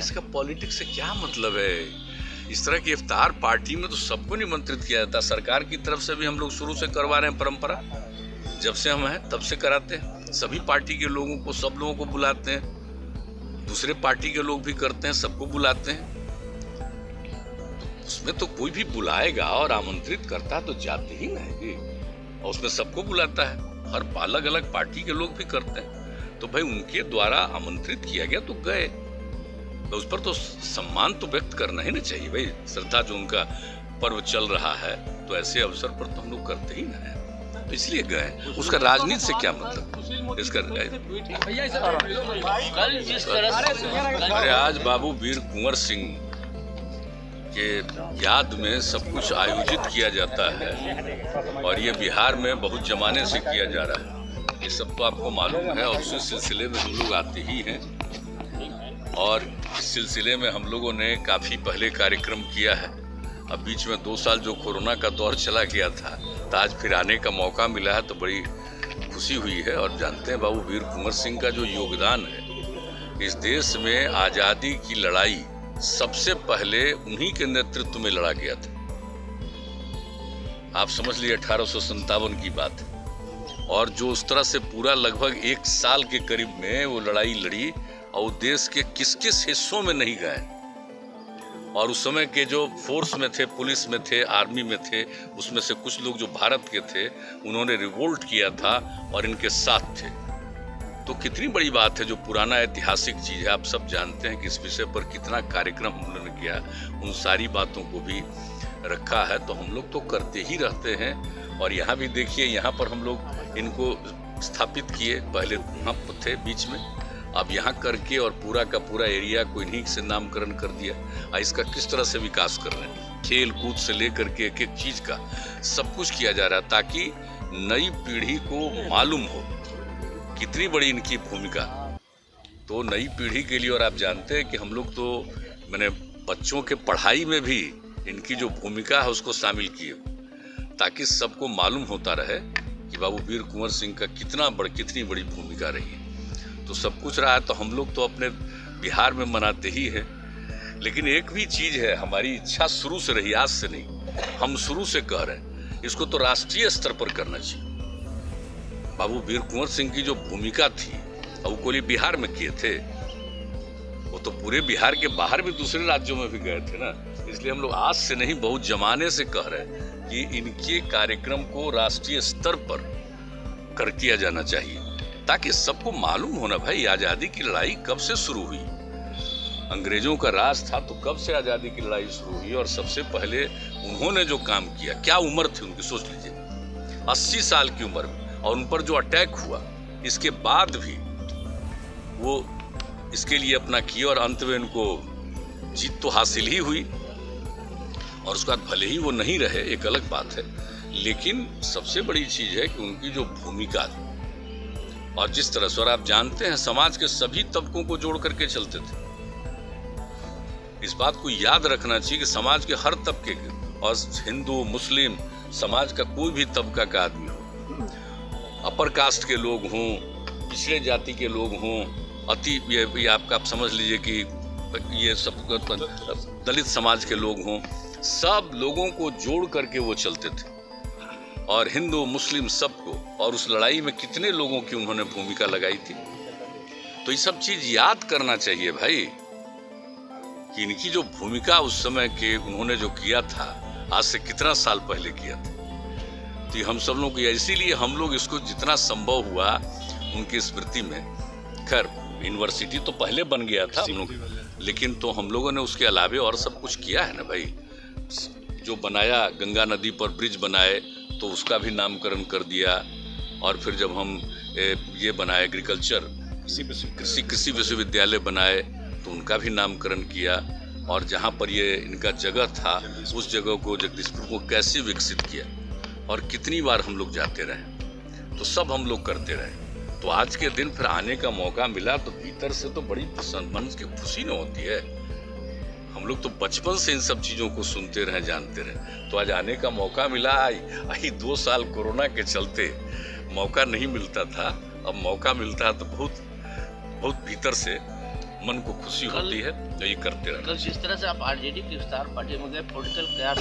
इसका पॉलिटिक्स से क्या मतलब है? इस तरह की इफ्तार पार्टी में तो सबको निमंत्रित किया जाता है। सरकार की तरफ से भी हम लोग शुरू से करवा रहे हैं, परंपरा जब से हम हैं तब से कराते हैं। सभी पार्टी के लोगों को, सब लोगों को बुलाते हैं, दूसरे पार्टी के लोग भी करते हैं, सबको बुलाते हैं। उसमें तो कोई भी बुलाएगा और आमंत्रित करता है तो जाते ही ना है, और उसमें सबको बुलाता है। हर अलग अलग पार्टी के लोग भी करते हैं, तो भाई उनके द्वारा आमंत्रित किया गया तो गए, तो उस पर तो सम्मान तो व्यक्त करना ही ना चाहिए भाई। श्रद्धा जो उनका पर्व चल रहा है तो ऐसे अवसर पर तो हम लोग करते ही ना है, तो इसलिए गए। उसका राजनीति से क्या मतलब इसका? अरे आज बाबू वीर कुंवर सिंह के याद में सब कुछ आयोजित किया जाता है, और ये बिहार में बहुत जमाने से किया जा रहा है, ये सब तो आपको मालूम है। और उसी सिलसिले में हम लोग आते ही हैं, और इस सिलसिले में हम लोगों ने काफ़ी पहले कार्यक्रम किया है। अब बीच में 2 साल जो कोरोना का दौर चला गया था, तो आज फिर आने का मौका मिला है, तो बड़ी खुशी हुई है। और जानते हैं बाबू वीर कुंवर सिंह का जो योगदान है इस देश में, आज़ादी की लड़ाई सबसे पहले उन्हीं के नेतृत्व में लड़ा गया था। आप समझ लीजिए 1857 की बात है, और जो उस तरह से पूरा लगभग 1 साल के करीब में वो लड़ाई लड़ी, और देश के किस किस हिस्सों में नहीं गए, और उस समय के जो फोर्स में थे, पुलिस में थे, आर्मी में थे, उसमें से कुछ लोग जो भारत के थे उन्होंने रिवोल्ट किया था और इनके साथ थे। तो कितनी बड़ी बात है, जो पुराना ऐतिहासिक चीज़ है। आप सब जानते हैं कि इस विषय पर कितना कार्यक्रम हम लोगों ने किया, उन सारी बातों को भी रखा है, तो हम लोग तो करते ही रहते हैं। और यहाँ भी देखिए, यहाँ पर हम लोग इनको स्थापित किए, पहले वहाँ थे बीच में, अब यहाँ करके और पूरा का पूरा एरिया को इन्हीं से नामकरण कर दिया। इसका किस तरह से विकास कर रहे हैं, खेल कूद से लेकर के एक एक चीज़ का सब कुछ किया जा रहा है, ताकि नई पीढ़ी को मालूम हो कितनी बड़ी इनकी भूमिका। तो नई पीढ़ी के लिए, और आप जानते हैं कि हम लोग तो मैंने बच्चों के पढ़ाई में भी इनकी जो भूमिका है उसको शामिल किए, ताकि सबको मालूम होता रहे कि बाबू वीर कुंवर सिंह का कितनी बड़ी भूमिका रही है। तो सब कुछ रहा है, तो हम लोग तो अपने बिहार में मनाते ही हैं। लेकिन एक भी चीज़ है, हमारी इच्छा शुरू से रही, आज से नहीं, हम शुरू से कह रहे हैं इसको तो राष्ट्रीय स्तर पर करना चाहिए। बाबू वीर कुंवर सिंह की जो भूमिका थी, और वो कोई बिहार में किए थे, वो तो पूरे बिहार के बाहर भी दूसरे राज्यों में भी गए थे ना। इसलिए हम लोग आज से नहीं, बहुत जमाने से कह रहे हैं कि इनके कार्यक्रम को राष्ट्रीय स्तर पर किया जाना चाहिए, ताकि सबको मालूम होना भाई आज़ादी की लड़ाई कब से शुरू हुई। अंग्रेजों का राज था तो कब से आज़ादी की लड़ाई शुरू हुई, और सबसे पहले उन्होंने जो काम किया, क्या उम्र थी उनकी, सोच लीजिए 80 साल की उम्र में, और उन पर जो अटैक हुआ, इसके बाद भी वो इसके लिए अपना किया, और अंत में इनको जीत तो हासिल ही हुई। और उसके बाद भले ही वो नहीं रहे, एक अलग बात है, लेकिन सबसे बड़ी चीज़ है कि उनकी जो भूमिका थी, और जिस तरह से, और आप जानते हैं समाज के सभी तबकों को जोड़ करके चलते थे। इस बात को याद रखना चाहिए कि समाज के हर तबके के, और हिंदू मुस्लिम समाज का कोई भी तबका का आदमी हो, अपर कास्ट के लोग हों, पिछड़े जाति के लोग हों, ये आपका आप समझ लीजिए कि ये सब दलित समाज के लोग हों, सब लोगों को जोड़ करके वो चलते थे, और हिंदू मुस्लिम सबको। और उस लड़ाई में कितने लोगों की उन्होंने भूमिका लगाई थी, तो ये सब चीज़ याद करना चाहिए भाई, कि इनकी जो भूमिका उस समय के उन्होंने जो किया था, आज से कितना साल पहले किया था। तो हम सब लोग, इसीलिए हम लोग इसको जितना संभव हुआ उनकी स्मृति में, खैर यूनिवर्सिटी तो पहले बन गया था हम लोग, लेकिन तो हम लोगों ने उसके अलावे और सब कुछ किया है ना भाई। जो बनाया, गंगा नदी पर ब्रिज बनाए तो उसका भी नामकरण कर दिया, और फिर जब हम ये बनाए एग्रीकल्चर कृषि विश्वविद्यालय बनाए तो उनका भी नामकरण किया, और जहाँ पर ये इनका जगह था उस जगह को, जगदीशपुर को कैसे विकसित किया, और कितनी बार हम लोग जाते रहे, तो सब हम लोग करते रहे। तो आज के दिन फिर आने का मौका मिला, तो भीतर से तो बड़ी मन की खुशी न होती है। हम लोग तो बचपन से इन सब चीज़ों को सुनते रहे, जानते रहे, तो आज आने का मौका मिला। 2 साल कोरोना के चलते मौका नहीं मिलता था, अब मौका मिलता है तो बहुत बहुत भीतर से मन को खुशी होती है तो ये करते रहना। कल जिस तरह से आप आरजेडी की विस्तार पार्टी में गए, पॉलिटिकल क्या